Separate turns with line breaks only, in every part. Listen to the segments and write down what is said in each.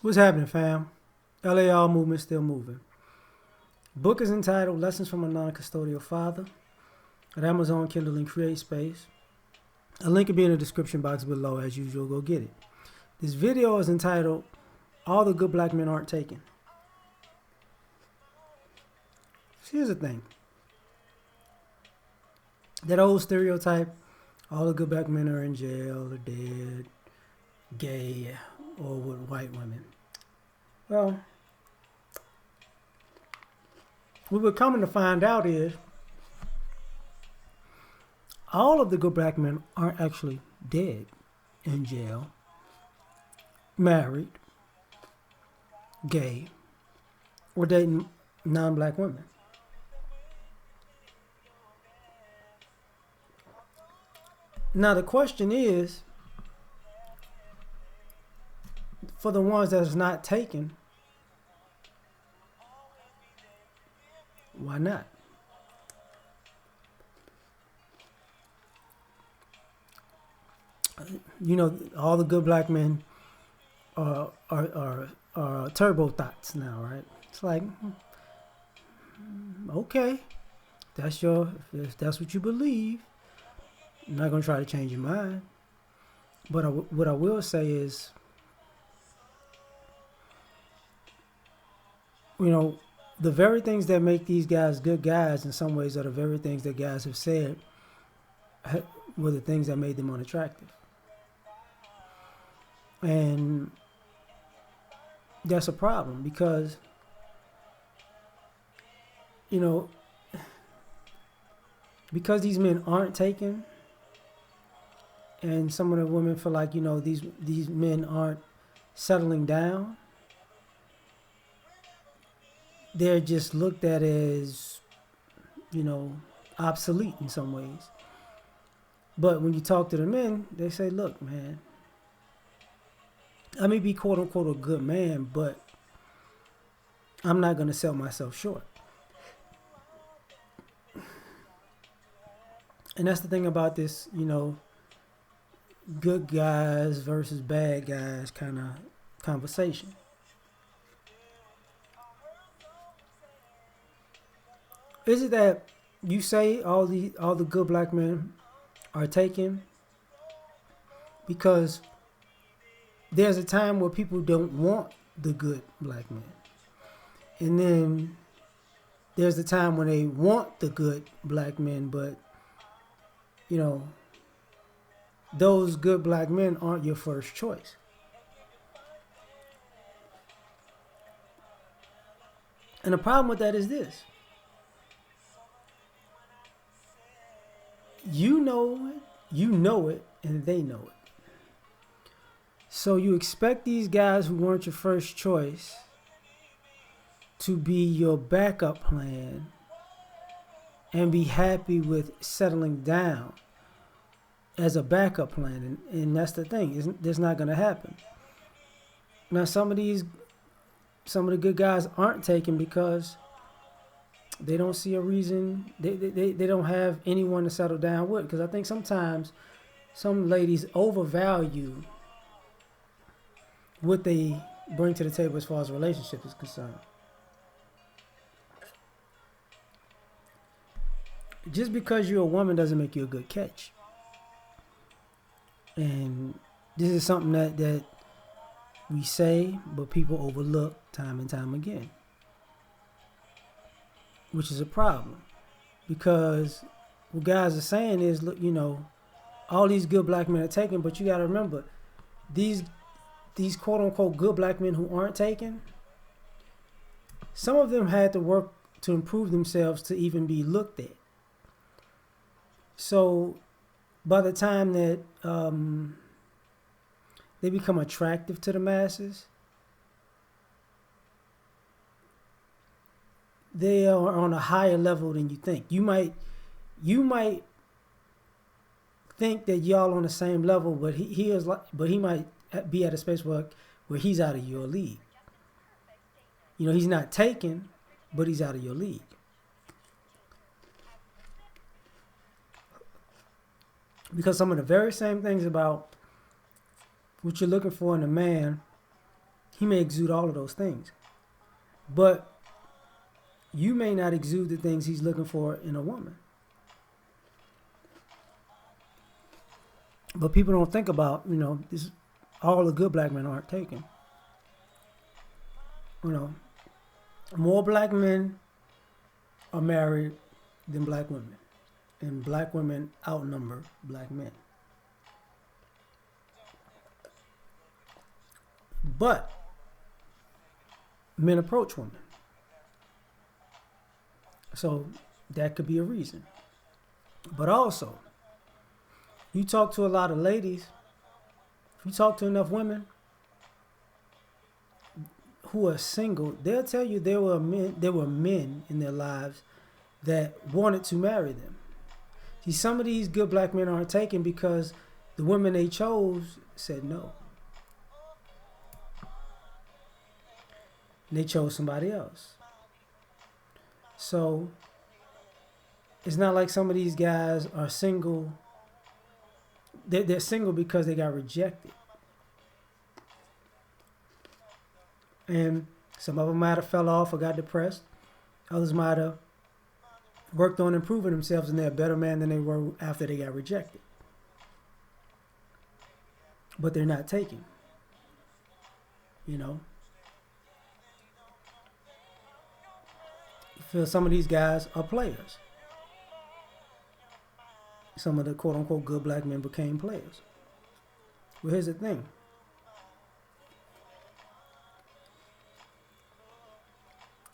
What's happening, fam? L.A.R movement still moving. Book is entitled Lessons from a Non-Custodial Father at Amazon, Kindle, and Create Space. A link will be in the description box below. As usual, go get it. This video is entitled All the Good Black Men Aren't Taken. So here's the thing. That old stereotype, all the good black men are in jail or dead, gay, or with white women. Well, what we're coming to find out is all of the good black men aren't actually dead, in jail, married, gay, or dating non-black women. Now the question is, for the ones that's not taken, why not? You know, all the good black men are turbo thoughts now, right? It's like, okay, if that's what you believe, I'm not gonna try to change your mind. But what I will say is, you know, the very things that make these guys good guys in some ways are the very things that guys have said were the things that made them unattractive. And that's a problem because, you know, because these men aren't taken, and some of the women feel like, you know, these men aren't settling down, they're just looked at as, you know, obsolete in some ways. But when you talk to the men, they say, look, man, I may be quote unquote a good man, but I'm not going to sell myself short. And that's the thing about this, you know, good guys versus bad guys kind of conversation. Is it that you say all the good black men are taken because there's a time where people don't want the good black men, and then there's a time when they want the good black men, but you know, those good black men aren't your first choice. And the problem with that is this. You know it, and they know it. So you expect these guys who weren't your first choice to be your backup plan and be happy with settling down as a backup plan. And that's the thing. That's not going to happen. Now, some of the good guys aren't taken because they don't see a reason. They don't have anyone to settle down with. Because I think sometimes some ladies overvalue what they bring to the table as far as relationship is concerned. Just because you're a woman doesn't make you a good catch. And this is something that we say, but people overlook time and time again. Which is a problem. Because what guys are saying is, look, you know, all these good black men are taken, but you got to remember, these quote unquote good black men who aren't taken, some of them had to work to improve themselves to even be looked at. So by the time that they become attractive to the masses, they are on a higher level than you think. You might think that y'all on the same level, but he might be at a space where he's out of your league. You know, he's not taken, but he's out of your league. Because some of the very same things about what you're looking for in a man He may exude all of those things, but you may not exude the things he's looking for in a woman. But people don't think about, this. All the good black men aren't taken. More black men are married than black women, and black women outnumber black men. But men approach women, so that could be a reason. But also, you talk to a lot of ladies. If you talk to enough women who are single, they'll tell you there were men in their lives that wanted to marry them. See, some of these good black men aren't taken because the women they chose said no. And they chose somebody else. So it's not like some of these guys are single. They're single because they got rejected. And some of them might have fell off or got depressed. Others might have worked on improving themselves and they're a better man than they were after they got rejected. But they're not taken. You feel some of these guys are players. Some of the quote-unquote good black men became players. Well, here's the thing.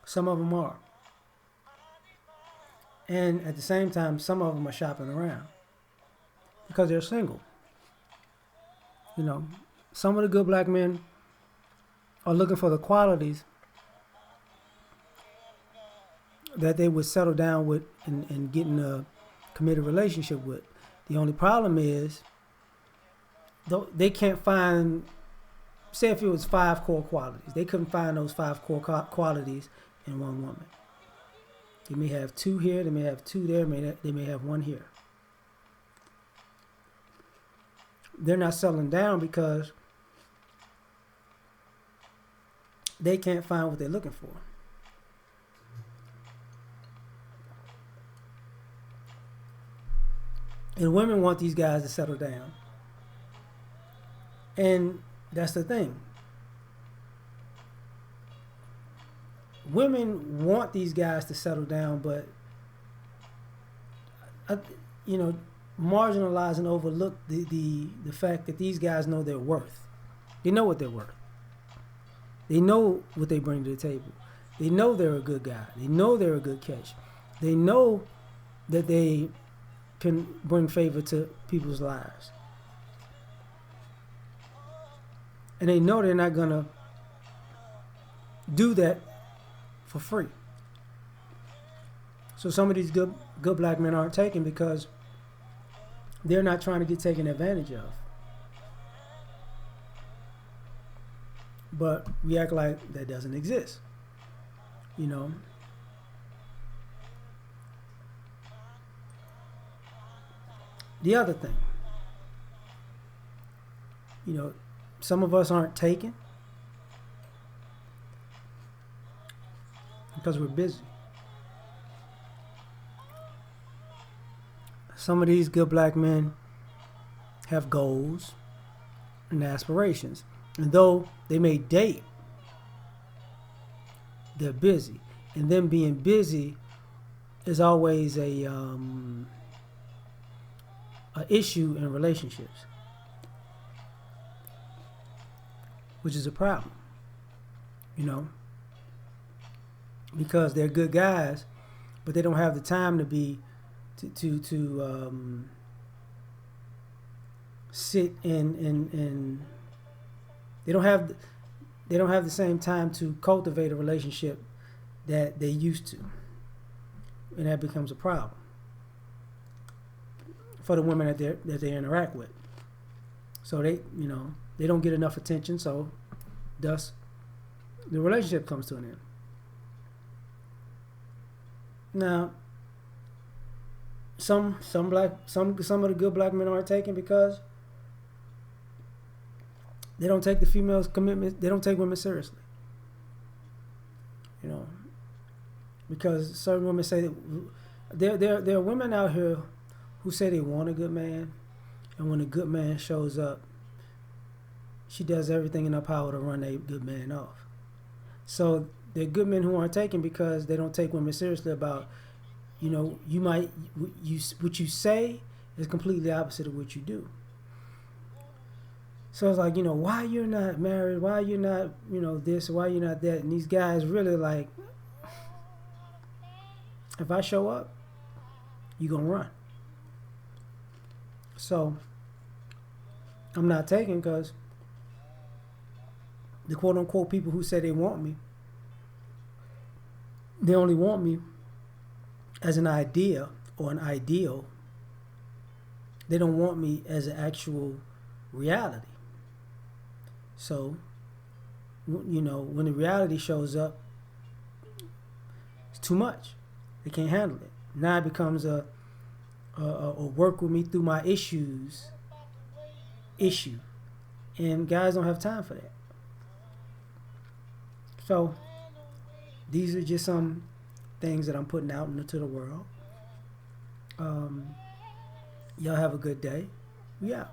Some of them are. And at the same time, some of them are shopping around because they're single. Some of the good black men are looking for the qualities that they would settle down with and get in a committed relationship with. The only problem is they can't find, say if it was 5 core qualities, they couldn't find those 5 core qualities in one woman. They may have 2 here, they may have 2 there, they may have 1 here. They're not settling down because they can't find what they're looking for. And women want these guys to settle down. And that's the thing. Women want these guys to settle down, but, marginalize and overlook the fact that these guys know their worth. They know what they're worth. They know what they bring to the table. They know they're a good guy. They know they're a good catch. They know that they can bring favor to people's lives. And they know they're not going to do that for free. So some of these good black men aren't taken because they're not trying to get taken advantage of. But we act like that doesn't exist. The other thing, some of us aren't taken because we're busy. Some of these good black men have goals and aspirations. And though they may date, they're busy. And them being busy is always a issue in relationships, which is a problem, because they're good guys, but they don't have the time to be to sit and they don't have the same time to cultivate a relationship that they used to, and that becomes a problem for the women that they interact with. So they don't get enough attention, so thus the relationship comes to an end. Now, some of the good black men aren't taken because They don't take the female's commitment. They don't take women seriously. You know, because certain women say that there are women out here who say they want a good man, and when a good man shows up, she does everything in her power to run a good man off. So they're good men who aren't taken because they don't take women seriously. About, you might what you say is completely opposite of what you do. So it's like, why you're not married, why you're not, this, why you're not that, and these guys really like, if I show up, you gonna run. So I'm not taking because the quote unquote people who say they want me, they only want me as an idea or an ideal. They don't want me as an actual reality. So, when the reality shows up, it's too much. They can't handle it. Now it becomes a work with me through my issues issue. And guys don't have time for that. So, these are just some things that I'm putting out into the world. Y'all have a good day. We out.